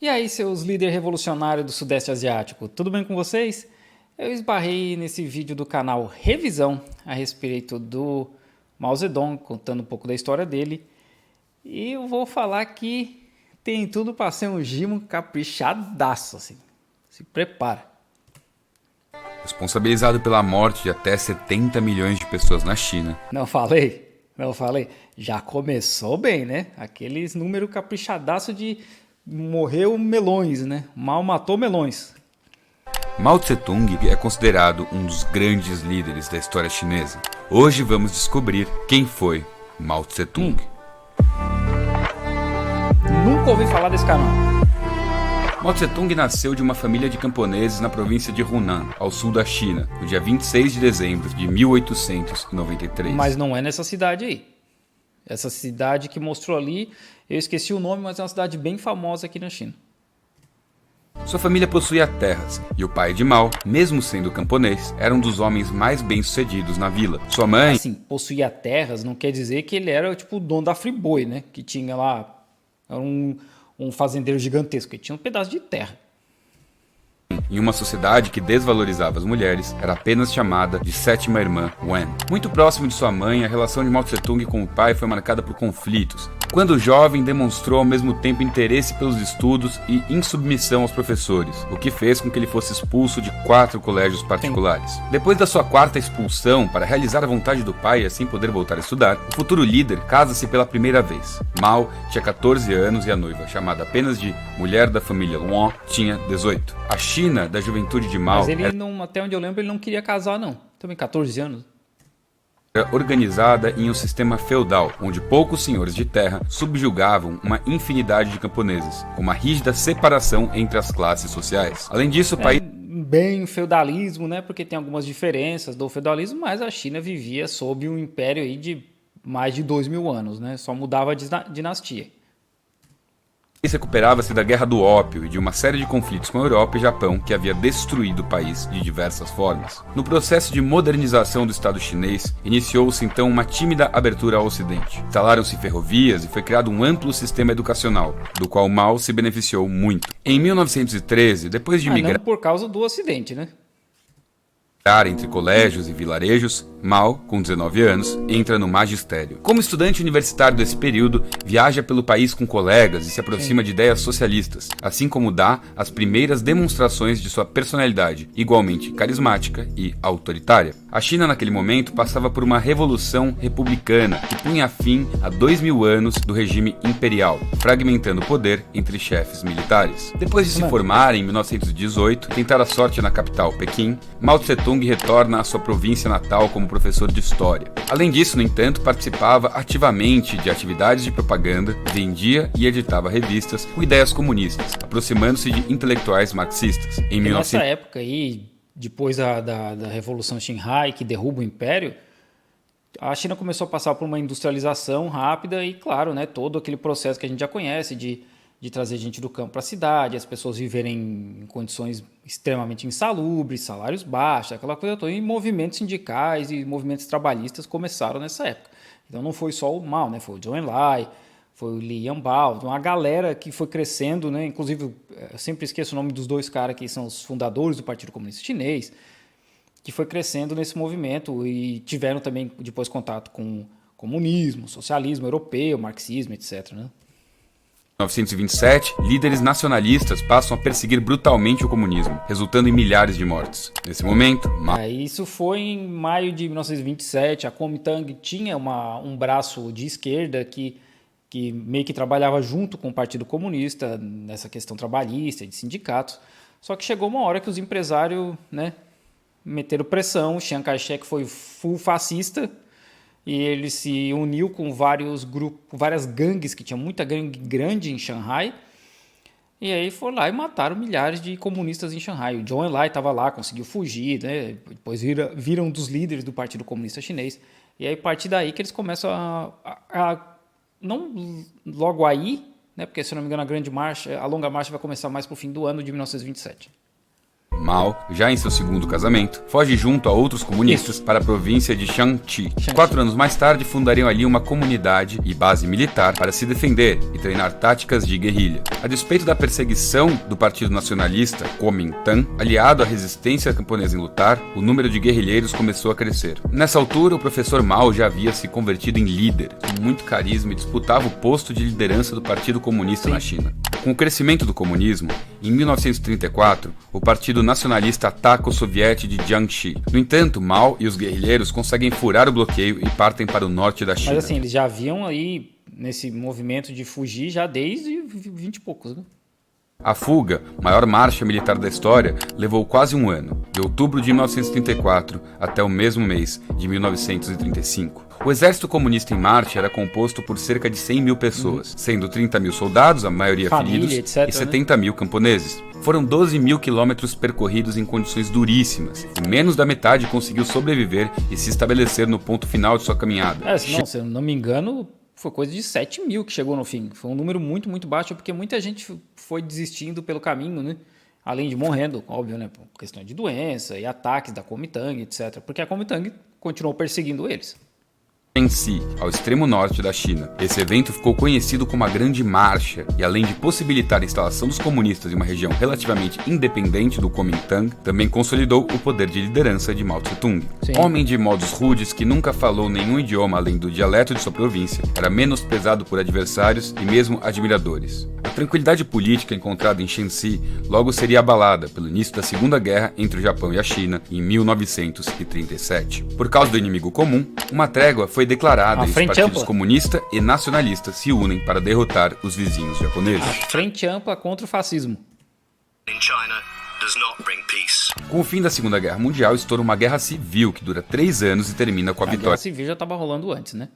E aí, seus líderes revolucionários do Sudeste Asiático, tudo bem com vocês? Eu esbarrei nesse vídeo do canal Revisão a respeito do Mao Zedong, contando um pouco da história dele. E eu vou falar que tem tudo para ser um gimo caprichadaço, assim. Se prepara. Responsabilizado pela morte de até 70 milhões de pessoas na China. Não falei? Não falei? Já começou bem, né? Aqueles números caprichadaço de morreu melões, né? Mao matou melões. Mao Tse-tung é considerado um dos grandes líderes da história chinesa. Hoje vamos descobrir quem foi Mao Tse-tung. Nunca ouvi falar desse canal. Mao Tse-tung nasceu de uma família de camponeses na província de Hunan, ao sul da China, no dia 26 de dezembro de 1893. Mas não é nessa cidade aí. Essa cidade que mostrou ali, eu esqueci o nome, mas é uma cidade bem famosa aqui na China. Sua família possuía terras, e o pai de Mao, mesmo sendo camponês, era um dos homens mais bem-sucedidos na vila. Sua mãe... Assim, possuía terras não quer dizer que ele era tipo o dono da Friboi, né? Que tinha lá era um fazendeiro gigantesco, que tinha um pedaço de terra. Em uma sociedade que desvalorizava as mulheres, era apenas chamada de sétima irmã Wen. Muito próximo de sua mãe, a relação de Mao Tse-tung com o pai foi marcada por conflitos. Quando jovem, demonstrou ao mesmo tempo interesse pelos estudos e insubmissão aos professores, o que fez com que ele fosse expulso de 4 colégios particulares. Depois da sua 4ª expulsão, para realizar a vontade do pai e assim poder voltar a estudar, o futuro líder casa-se pela primeira vez. Mao tinha 14 anos e a noiva, chamada apenas de mulher da família Luan, tinha 18. A China da juventude de Mao Mas ele não, até onde eu lembro, ele não queria casar, não. Também 14 anos. era organizada em um sistema feudal, onde poucos senhores de terra subjugavam uma infinidade de camponeses, com uma rígida separação entre as classes sociais. Além disso, o país Bem feudalismo, né? Porque tem algumas diferenças do feudalismo, mas a China vivia sob um império aí de mais de 2.000 anos, né? Só mudava a dinastia. recuperava-se da Guerra do Ópio e de uma série de conflitos com a Europa e Japão que havia destruído o país de diversas formas. No processo de modernização do Estado chinês, iniciou-se então uma tímida abertura ao Ocidente. Instalaram-se ferrovias e foi criado um amplo sistema educacional, do qual Mao se beneficiou muito. Em 1913, depois de migrar Não por causa do Ocidente, né? entre colégios e vilarejos, Mao, com 19 anos, entra no magistério. Como estudante universitário desse período, viaja pelo país com colegas e se aproxima de ideias socialistas, assim como dá as primeiras demonstrações de sua personalidade, igualmente carismática e autoritária. A China, naquele momento, passava por uma revolução republicana que punha fim a 2.000 anos do regime imperial, fragmentando o poder entre chefes militares. Depois de se formar em 1918 e tentar a sorte na capital, Pequim, Mao Tse-tung retorna à sua província natal como professor de história. Além disso, no entanto, participava ativamente de atividades de propaganda, vendia e editava revistas com ideias comunistas, aproximando-se de intelectuais marxistas. Nessa época aí, depois da Revolução Xinhai, que derruba o Império, a China começou a passar por uma industrialização rápida e, claro, né, todo aquele processo que a gente já conhece de trazer gente do campo para a cidade, as pessoas viverem em condições extremamente insalubres, salários baixos, aquela coisa toda, e movimentos sindicais e movimentos trabalhistas começaram nessa época. Então não foi só o Mao, né? Foi o Zhou Enlai, foi o Li Yanbao, uma galera que foi crescendo, né? Inclusive, eu sempre esqueço o nome dos 2 caras que são os fundadores do Partido Comunista Chinês, que foi crescendo nesse movimento e tiveram também depois contato com comunismo, socialismo europeu, marxismo, etc., né? 1927, líderes nacionalistas passam a perseguir brutalmente o comunismo, resultando em milhares de mortes. Nesse momento, isso foi em maio de 1927. A Kuomintang tinha um braço de esquerda que meio que trabalhava junto com o Partido Comunista nessa questão trabalhista, de sindicatos. Só que chegou uma hora que os empresários, né, meteram pressão. O Chiang Kai-shek foi full fascista e ele se uniu com vários grupos, várias gangues, que tinha muita gangue grande em Xangai. E aí foram lá e mataram milhares de comunistas em Xangai. O Zhou Enlai estava lá, conseguiu fugir, né? Depois viram um dos líderes do Partido Comunista Chinês. E aí, a partir daí que eles começam não logo aí, né? Porque, se eu não me engano, a Longa Marcha vai começar mais para o fim do ano de 1927. Mao, já em seu segundo casamento, foge junto a outros comunistas para a província de Shanxi. 4 anos mais tarde, fundariam ali uma comunidade e base militar para se defender e treinar táticas de guerrilha. A despeito da perseguição do Partido Nacionalista, Kuomintang, aliado à resistência camponesa em lutar, o número de guerrilheiros começou a crescer. Nessa altura, o professor Mao já havia se convertido em líder, com muito carisma e disputava o posto de liderança do Partido Comunista na China. Com o crescimento do comunismo, em 1934, o Partido Nacionalista ataca o soviete de Jiangxi. No entanto, Mao e os guerrilheiros conseguem furar o bloqueio e partem para o norte da China. Mas assim, eles já haviam aí nesse movimento de fugir já desde 20 e poucos, né? A fuga, maior marcha militar da história, levou quase um ano, de outubro de 1934 até o mesmo mês de 1935. O exército comunista em marcha era composto por cerca de 100 mil pessoas, sendo 30 mil soldados, a maioria feridos, etc, e 70 mil camponeses. Foram 12 mil quilômetros percorridos em condições duríssimas, e menos da metade conseguiu sobreviver e se estabelecer no ponto final de sua caminhada. Se eu não me engano, foi coisa de 7 mil que chegou no fim. Foi um número muito, muito baixo, porque muita gente foi desistindo pelo caminho, né? Além de morrendo, óbvio, né? Por questão de doença e ataques da Kuomintang, etc. Porque a Kuomintang continuou perseguindo eles. Shanxi, ao extremo norte da China. Esse evento ficou conhecido como a Grande Marcha, e além de possibilitar a instalação dos comunistas em uma região relativamente independente do Kuomintang, também consolidou o poder de liderança de Mao Tse-tung. Homem de modos rudes que nunca falou nenhum idioma além do dialeto de sua província, era menosprezado por adversários e mesmo admiradores. A tranquilidade política encontrada em Shanxi logo seria abalada pelo início da Segunda Guerra entre o Japão e a China em 1937. Por causa do inimigo comum, uma trégua foi declarada e os partidos comunista e nacionalista se unem para derrotar os vizinhos japoneses. A frente ampla contra o fascismo. Com o fim da Segunda Guerra Mundial, estoura uma guerra civil que dura 3 anos e termina com a vitória. A guerra civil já estava rolando antes, né?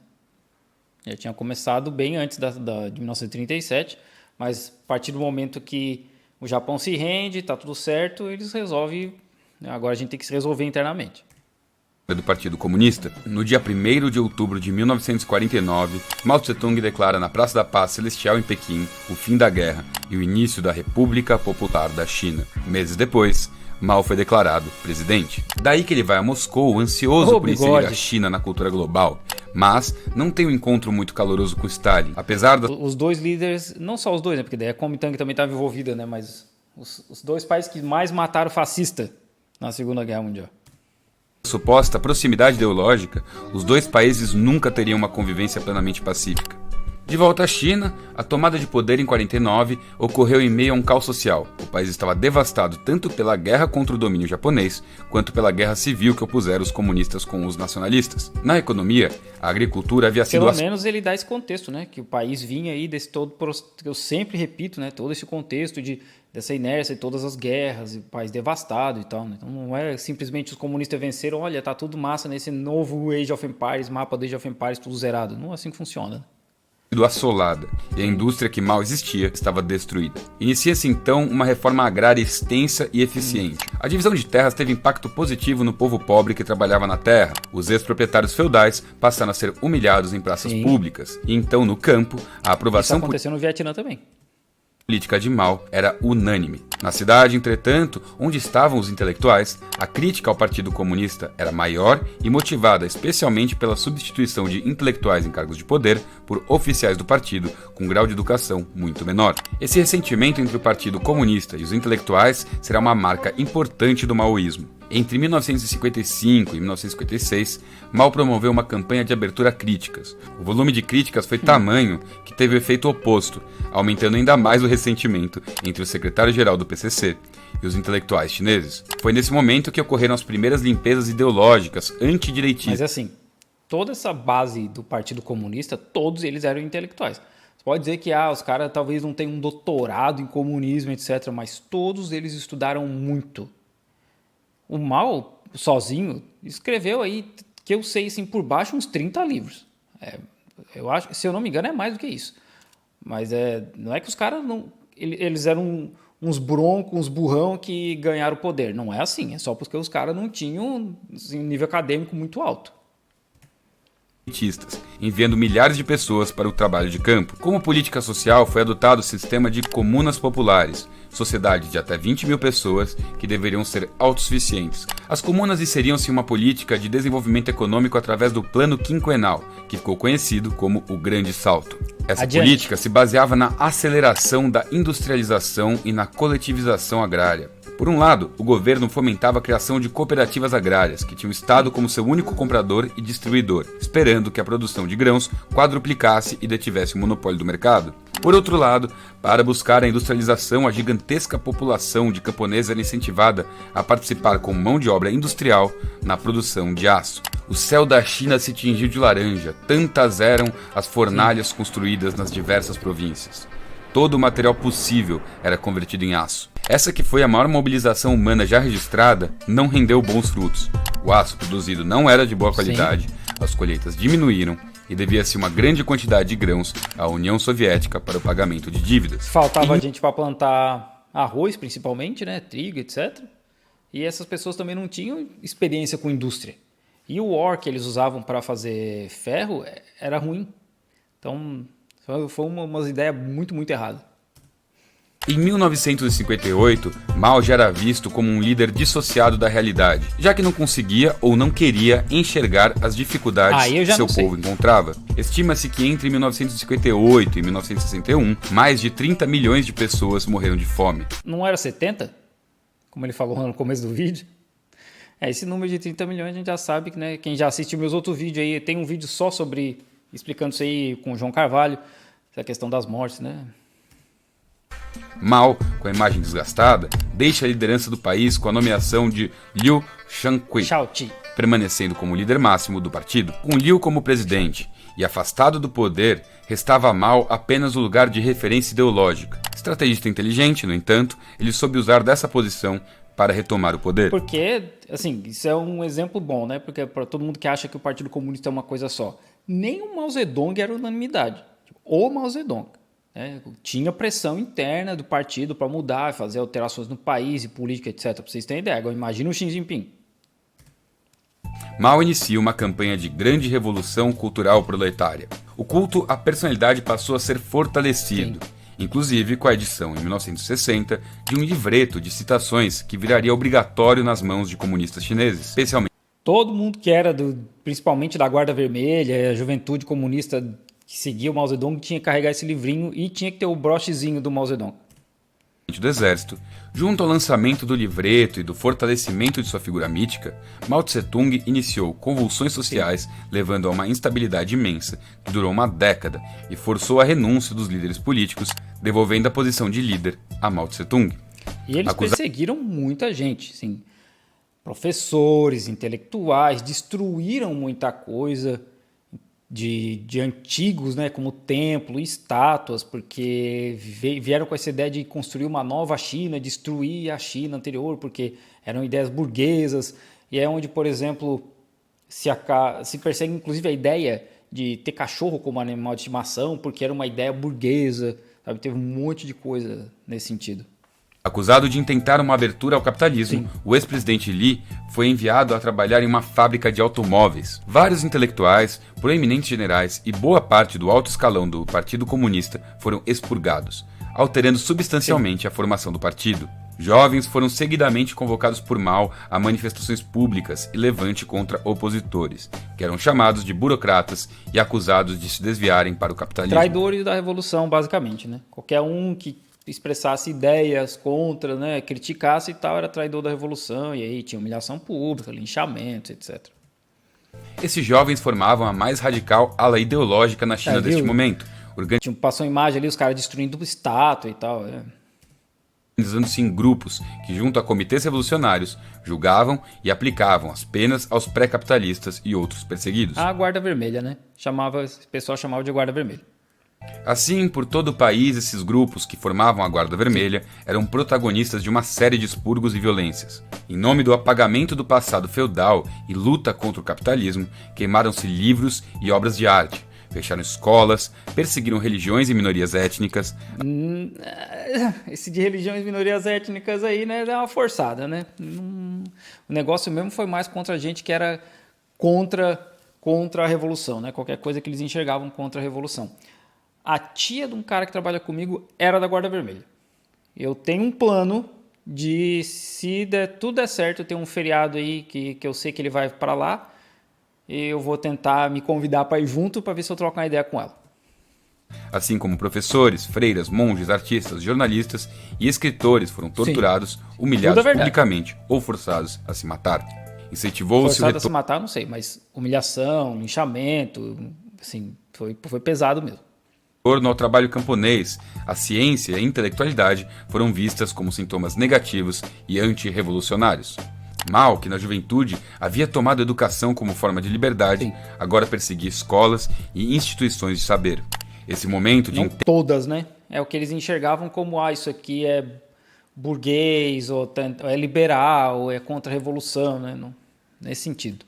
Já tinha começado bem antes de 1937, mas a partir do momento que o Japão se rende, está tudo certo, eles resolvem. Agora a gente tem que se resolver internamente. Do Partido Comunista, no dia 1º de outubro de 1949, Mao Tse-tung declara na Praça da Paz Celestial em Pequim o fim da guerra e o início da República Popular da China. Meses depois, Mao foi declarado presidente. Daí que ele vai a Moscou, ansioso por inserir a China na cultura global, mas não tem um encontro muito caloroso com Stalin, apesar da... Os dois líderes, não só os dois, né, porque daí a Kuomintang também estava envolvida, né, mas os dois países que mais mataram fascista na Segunda Guerra Mundial. Suposta proximidade ideológica, os dois países nunca teriam uma convivência plenamente pacífica. De volta à China, a tomada de poder em 49 ocorreu em meio a um caos social. O país estava devastado tanto pela guerra contra o domínio japonês, quanto pela guerra civil que opuseram os comunistas com os nacionalistas. Na economia, a agricultura havia sido... Pelo menos ele dá esse contexto, né? Que o país vinha aí desse todo... Eu sempre repito, né? Todo esse contexto dessa inércia de todas as guerras, o país devastado e tal, né? Então não é simplesmente os comunistas venceram, olha, tá tudo massa nesse novo Age of Empires, mapa do Age of Empires, tudo zerado. Não é assim que funciona. Assolada, e a indústria que mal existia estava destruída. Inicia-se então uma reforma agrária extensa e eficiente. A divisão de terras teve impacto positivo no povo pobre que trabalhava na terra. Os ex-proprietários feudais passaram a ser humilhados em praças públicas. E então, no campo, a aprovação... Isso aconteceu no Vietnã também. Política de Mao era unânime. Na cidade, entretanto, onde estavam os intelectuais, a crítica ao Partido Comunista era maior e motivada especialmente pela substituição de intelectuais em cargos de poder por oficiais do partido com grau de educação muito menor. Esse ressentimento entre o Partido Comunista e os intelectuais será uma marca importante do maoísmo. Entre 1955 e 1956, Mao promoveu uma campanha de abertura a críticas. O volume de críticas foi tamanho que teve o efeito oposto, aumentando ainda mais o ressentimento entre o secretário-geral do PCC e os intelectuais chineses. Foi nesse momento que ocorreram as primeiras limpezas ideológicas antidireitistas. Mas assim, toda essa base do Partido Comunista, todos eles eram intelectuais. Você pode dizer que os caras talvez não tenham um doutorado em comunismo, etc., mas todos eles estudaram muito. O Mao, sozinho, escreveu aí, que eu sei, assim, por baixo, uns 30 livros. Eu acho, se eu não me engano, é mais do que isso. Mas não é que os caras não... Eles eram uns broncos, uns burrão que ganharam o poder. Não é assim, é só porque os caras não tinham assim, um nível acadêmico muito alto. enviando milhares de pessoas para o trabalho de campo. Como política social, foi adotado o sistema de comunas populares, sociedades de até 20 mil pessoas que deveriam ser autossuficientes. As comunas inseriam-se em uma política de desenvolvimento econômico através do Plano Quinquenal, que ficou conhecido como o Grande Salto. Essa política se baseava na aceleração da industrialização e na coletivização agrária. Por um lado, o governo fomentava a criação de cooperativas agrárias, que tinham o Estado como seu único comprador e distribuidor, esperando que a produção de grãos quadruplicasse e detivesse o monopólio do mercado. Por outro lado, para buscar a industrialização, a gigantesca população de camponeses era incentivada a participar como mão de obra industrial na produção de aço. O céu da China se tingiu de laranja, tantas eram as fornalhas construídas nas diversas províncias. Todo o material possível era convertido em aço. Essa que foi a maior mobilização humana já registrada, não rendeu bons frutos. O aço produzido não era de boa qualidade, as colheitas diminuíram e devia-se uma grande quantidade de grãos à União Soviética para o pagamento de dívidas. Faltava gente para plantar arroz, principalmente, né? Trigo, etc. E essas pessoas também não tinham experiência com indústria. E o ore que eles usavam para fazer ferro era ruim. Então, foi uma ideia muito, muito errada. Em 1958, Mao já era visto como um líder dissociado da realidade, já que não conseguia ou não queria enxergar as dificuldades que seu povo encontrava. Estima-se que entre 1958 e 1961, mais de 30 milhões de pessoas morreram de fome. Não era 70? Como ele falou no começo do vídeo? Esse número de 30 milhões a gente já sabe que, né, quem já assistiu meus outros vídeos aí, tem um vídeo só sobre, explicando isso aí com o João Carvalho, essa questão das mortes, né? Mao, com a imagem desgastada, deixa a liderança do país com a nomeação de Liu Shaoqi, permanecendo como líder máximo do partido. Com Liu como presidente e afastado do poder, restava a Mao apenas o lugar de referência ideológica. Estrategista inteligente, no entanto, ele soube usar dessa posição para retomar o poder. Porque, assim, isso é um exemplo bom, né? Porque para todo mundo que acha que o Partido Comunista é uma coisa só, nem o Mao Zedong era unanimidade. O Mao Zedong. Tinha pressão interna do partido para mudar, fazer alterações no país e política, etc. Para vocês terem ideia. Agora imagina o Xi Jinping. Mao inicia uma campanha de grande revolução cultural proletária. O culto à personalidade passou a ser fortalecido, inclusive com a edição, em 1960, de um livreto de citações que viraria obrigatório nas mãos de comunistas chineses, especialmente. Todo mundo que era, principalmente da Guarda Vermelha, a juventude comunista que seguia o Mao Zedong, tinha que carregar esse livrinho e tinha que ter o brochezinho do Mao Zedong. Do exército, junto ao lançamento do livreto e do fortalecimento de sua figura mítica, Mao Tse-tung iniciou convulsões sociais, levando a uma instabilidade imensa que durou uma década e forçou a renúncia dos líderes políticos, devolvendo a posição de líder a Mao Tse-tung. E eles perseguiram muita gente, sim. Professores, intelectuais, destruíram muita coisa de antigos, né, como templo, estátuas, porque vieram com essa ideia de construir uma nova China, destruir a China anterior, porque eram ideias burguesas, e é onde, por exemplo, se persegue inclusive a ideia de ter cachorro como animal de estimação, porque era uma ideia burguesa, sabe? Teve um monte de coisa nesse sentido. Acusado de intentar uma abertura ao capitalismo, o ex-presidente Lee foi enviado a trabalhar em uma fábrica de automóveis. Vários intelectuais, proeminentes generais e boa parte do alto escalão do Partido Comunista foram expurgados, alterando substancialmente a formação do partido. Jovens foram seguidamente convocados por Mao a manifestações públicas e levante contra opositores, que eram chamados de burocratas e acusados de se desviarem para o capitalismo. Traidores da revolução, basicamente, né? Qualquer um que expressasse ideias contra, né, criticasse e tal, era traidor da revolução, e aí tinha humilhação pública, linchamento, etc. Esses jovens formavam a mais radical ala ideológica na China deste momento. Passou a imagem ali, os caras destruindo estátua e tal. Organizando-se em grupos que, junto a comitês revolucionários, julgavam e aplicavam as penas aos pré-capitalistas e outros perseguidos. A Guarda Vermelha, né? O pessoal chamava de Guarda Vermelha. Assim, por todo o país, esses grupos que formavam a Guarda Vermelha eram protagonistas de uma série de expurgos e violências. Em nome do apagamento do passado feudal e luta contra o capitalismo, queimaram-se livros e obras de arte, fecharam escolas, perseguiram religiões e minorias étnicas. Esse de religiões e minorias étnicas aí, né, é uma forçada, né? O negócio mesmo foi mais contra a gente que era contra contra a revolução, né? Qualquer coisa que eles enxergavam contra a revolução. A tia de um cara que trabalha comigo era da Guarda Vermelha. Eu tenho um plano de, se tudo der certo, eu tenho um feriado aí que eu sei que ele vai para lá, e eu vou tentar me convidar para ir junto para ver se eu troco uma ideia com ela. Assim como professores, freiras, monges, artistas, jornalistas e escritores foram torturados, humilhados publicamente ou forçados a se matar. Incentivou-se forçado a se matar, não sei, mas humilhação, linchamento, assim, foi pesado mesmo. O retorno ao trabalho camponês, a ciência e a intelectualidade foram vistas como sintomas negativos e antirrevolucionários. Mao, que na juventude havia tomado a educação como forma de liberdade, agora perseguia escolas e instituições de saber. Esse momento de... Não todas, né? É o que eles enxergavam como, isso aqui é burguês, ou é liberal, ou é contra a revolução, né? Nesse sentido.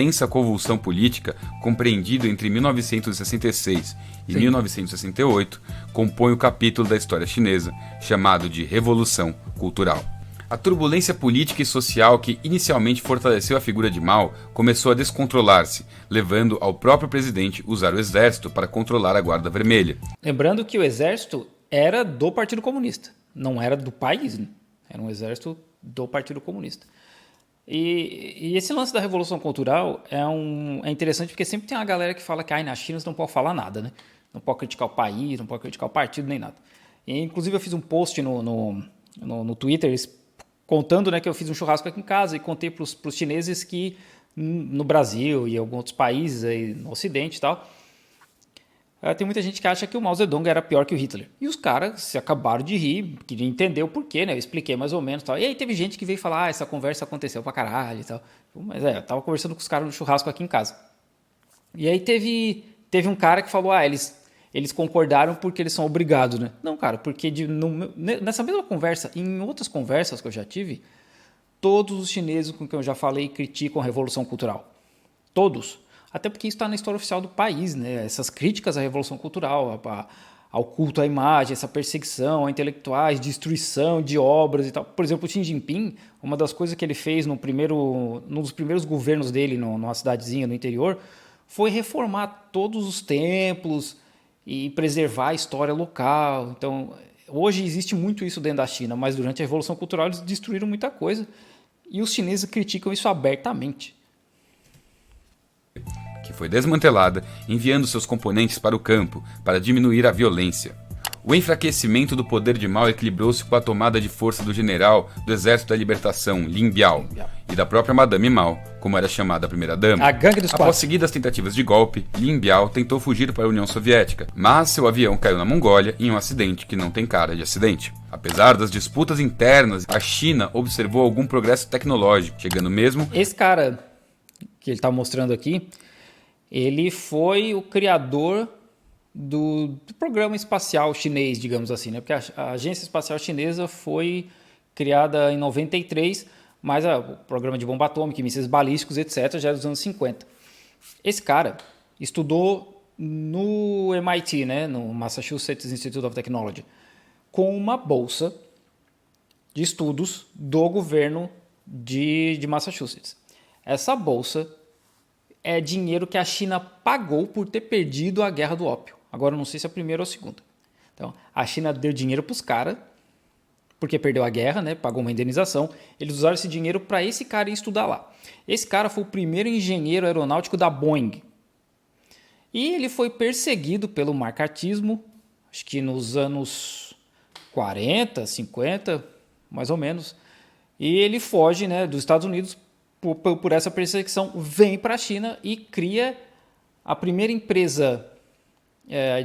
Intensa convulsão política, compreendido entre 1966 e 1968, compõe o capítulo da história chinesa, chamado de Revolução Cultural. A turbulência política e social que inicialmente fortaleceu a figura de Mao começou a descontrolar-se, levando ao próprio presidente usar o exército para controlar a Guarda Vermelha. Lembrando que o exército era do Partido Comunista, não era do país, né? Era um exército do Partido Comunista. E esse lance da Revolução Cultural é interessante porque sempre tem uma galera que fala que na China você não pode falar nada, né? Não pode criticar o país, não pode criticar o partido, nem nada. E, inclusive eu fiz um post no Twitter contando, né, que eu fiz um churrasco aqui em casa e contei para os chineses que no Brasil e em alguns outros países aí no Ocidente e tal, tem muita gente que acha que o Mao Zedong era pior que o Hitler. E os caras se acabaram de rir, queriam entender o porquê, né? Eu expliquei mais ou menos e tal. E aí teve gente que veio falar, essa conversa aconteceu pra caralho e tal. Mas eu tava conversando com os caras no churrasco aqui em casa. E aí teve um cara que falou, eles concordaram porque eles são obrigados, né? Não, cara, porque nessa mesma conversa, em outras conversas que eu já tive, todos os chineses com quem eu já falei criticam a Revolução Cultural. Todos. Até porque isso está na história oficial do país, né? Essas críticas à Revolução Cultural, ao culto à imagem, essa perseguição a intelectuais, destruição de obras e tal. Por exemplo, o Xi Jinping, uma das coisas que ele fez num dos primeiros governos dele numa cidadezinha no interior, foi reformar todos os templos e preservar a história local. Então, hoje existe muito isso dentro da China, mas durante a Revolução Cultural eles destruíram muita coisa e os chineses criticam isso abertamente. Que foi desmantelada, enviando seus componentes para o campo para diminuir a violência. O enfraquecimento do poder de Mao equilibrou-se com a tomada de força do general do Exército da Libertação, Lin Biao, e da própria Madame Mao, como era chamada a primeira-dama. A gangue dos quatro. Após seguidas tentativas de golpe, Lin Biao tentou fugir para a União Soviética, mas seu avião caiu na Mongólia em um acidente que não tem cara de acidente. Apesar das disputas internas, a China observou algum progresso tecnológico, chegando mesmo... Esse cara que ele está mostrando aqui, ele foi o criador do programa espacial chinês, digamos assim, né? Porque a Agência Espacial Chinesa foi criada em 93, mas o programa de bomba atômica, mísseis balísticos, etc., já é dos anos 50. Esse cara estudou no MIT, né? No Massachusetts Institute of Technology, com uma bolsa de estudos do governo de Massachusetts. Essa bolsa é dinheiro que a China pagou por ter perdido a guerra do ópio. Agora, eu não sei se é a primeira ou a segunda. Então, a China deu dinheiro para os caras, porque perdeu a guerra, né? Pagou uma indenização. Eles usaram esse dinheiro para esse cara ir estudar lá. Esse cara foi o primeiro engenheiro aeronáutico da Boeing. E ele foi perseguido pelo macartismo, acho que nos anos 40, 50, mais ou menos. E ele foge, né, dos Estados Unidos por essa perseguição, vem para a China e cria a primeira empresa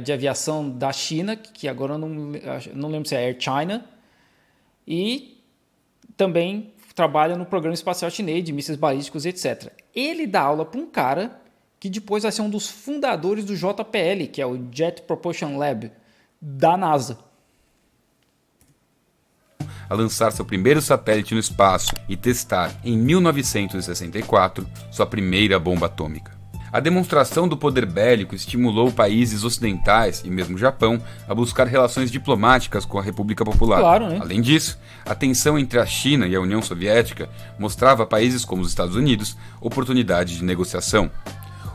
de aviação da China, que agora eu não lembro se é Air China, e também trabalha no programa espacial chinês de mísseis balísticos, etc. Ele dá aula para um cara que depois vai ser um dos fundadores do JPL, que é o Jet Propulsion Lab, da NASA. A lançar seu primeiro satélite no espaço e testar, em 1964, sua primeira bomba atômica. A demonstração do poder bélico estimulou países ocidentais e mesmo o Japão a buscar relações diplomáticas com a República Popular. Claro, né? Além disso, a tensão entre a China e a União Soviética mostrava a países como os Estados Unidos oportunidades de negociação.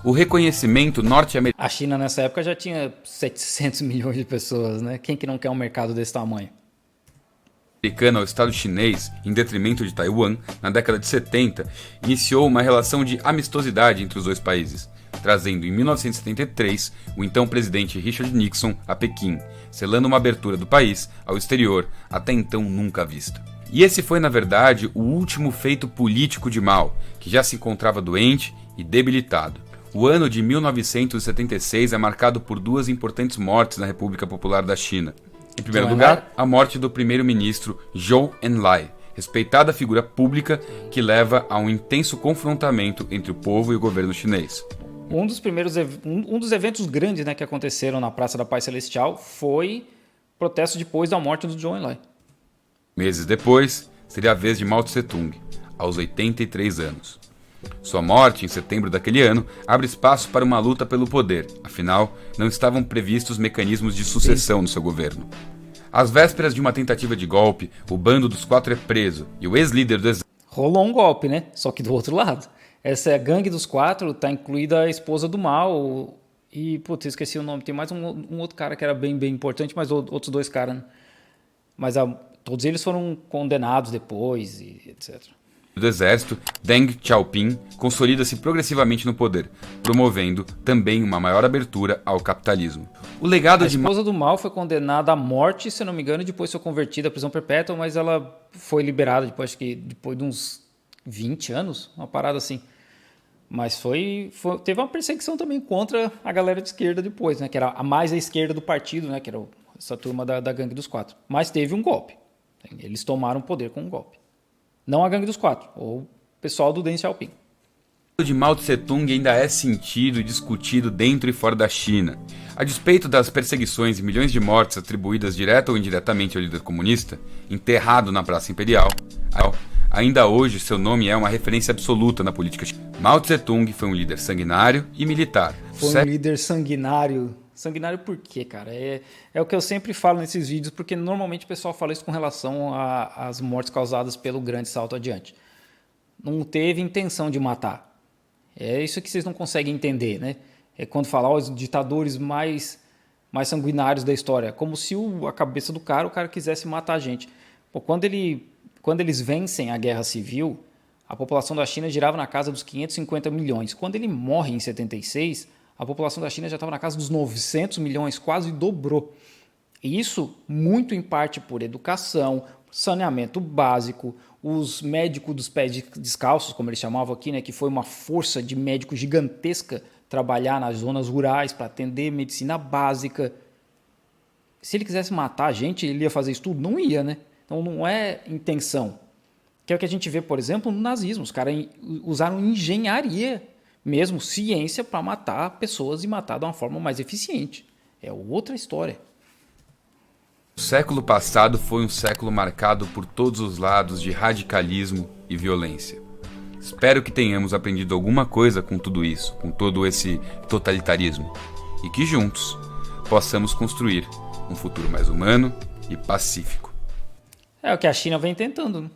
o reconhecimento norte-americano A China nessa época já tinha 700 milhões de pessoas, né? Quem que não quer um mercado desse tamanho? ao Estado chinês, em detrimento de Taiwan, na década de 70, iniciou uma relação de amistosidade entre os dois países, trazendo em 1973 o então presidente Richard Nixon a Pequim, selando uma abertura do país ao exterior até então nunca vista. E esse foi, na verdade, o último feito político de Mao, que já se encontrava doente e debilitado. O ano de 1976 é marcado por duas importantes mortes na República Popular da China. Em primeiro lugar, a morte do primeiro-ministro Zhou Enlai, respeitada figura pública que leva a um intenso confrontamento entre o povo e o governo chinês. Um dos eventos grandes, né, que aconteceram na Praça da Paz Celestial foi o protesto depois da morte do Zhou Enlai. Meses depois, seria a vez de Mao Tse-tung, aos 83 anos. Sua morte, em setembro daquele ano, abre espaço para uma luta pelo poder, afinal, não estavam previstos mecanismos de sucessão no seu governo. Às vésperas de uma tentativa de golpe, o bando dos quatro é preso e o ex-líder do exército... Rolou um golpe, né? Só que do outro lado. Essa é a gangue dos quatro, tá incluída a esposa do Mao e, putz, esqueci o nome. Tem mais um outro cara que era bem importante, mas outros dois caras, né? Mas todos eles foram condenados depois e etc. do exército, Deng Xiaoping consolida-se progressivamente no poder, promovendo também uma maior abertura ao capitalismo. O legado A de esposa do Mao foi condenada à morte, se não me engano, e depois foi convertida à prisão perpétua, mas ela foi liberada depois de uns 20 anos, uma parada assim. Mas teve uma perseguição também contra a galera de esquerda depois, né? Que era a mais à esquerda do partido, né? Que era essa turma da gangue dos quatro. Mas teve um golpe. Eles tomaram o poder com um golpe. Não a gangue dos quatro, ou o pessoal do Deng Xiaoping. O de Mao Tse-tung ainda é sentido e discutido dentro e fora da China. A despeito das perseguições e milhões de mortes atribuídas direta ou indiretamente ao líder comunista, enterrado na Praça Imperial, ainda hoje seu nome é uma referência absoluta na política chinesa. Mao Tse-tung foi um líder sanguinário e militar. Foi um líder sanguinário. Sanguinário por quê, cara? É o que eu sempre falo nesses vídeos, porque normalmente o pessoal fala isso com relação às mortes causadas pelo grande salto adiante. Não teve intenção de matar. É isso que vocês não conseguem entender, né? É quando falar os ditadores mais sanguinários da história. Como se a cabeça do cara, o cara quisesse matar a gente. Pô, quando eles vencem a guerra civil, a população da China girava na casa dos 550 milhões. Quando ele morre em 76... a população da China já estava na casa dos 900 milhões, quase dobrou. E isso muito em parte por educação, saneamento básico, os médicos dos pés descalços, como eles chamavam aqui, né, que foi uma força de médico gigantesca trabalhar nas zonas rurais para atender medicina básica. Se ele quisesse matar a gente, ele ia fazer isso tudo? Não ia, né? Então não é intenção. Que é o que a gente vê, por exemplo, no nazismo. Os caras usaram engenharia, mesmo ciência, para matar pessoas e matar de uma forma mais eficiente. É outra história. O século passado foi um século marcado por todos os lados de radicalismo e violência. Espero que tenhamos aprendido alguma coisa com tudo isso, com todo esse totalitarismo, e que juntos possamos construir um futuro mais humano e pacífico. É o que a China vem tentando, né?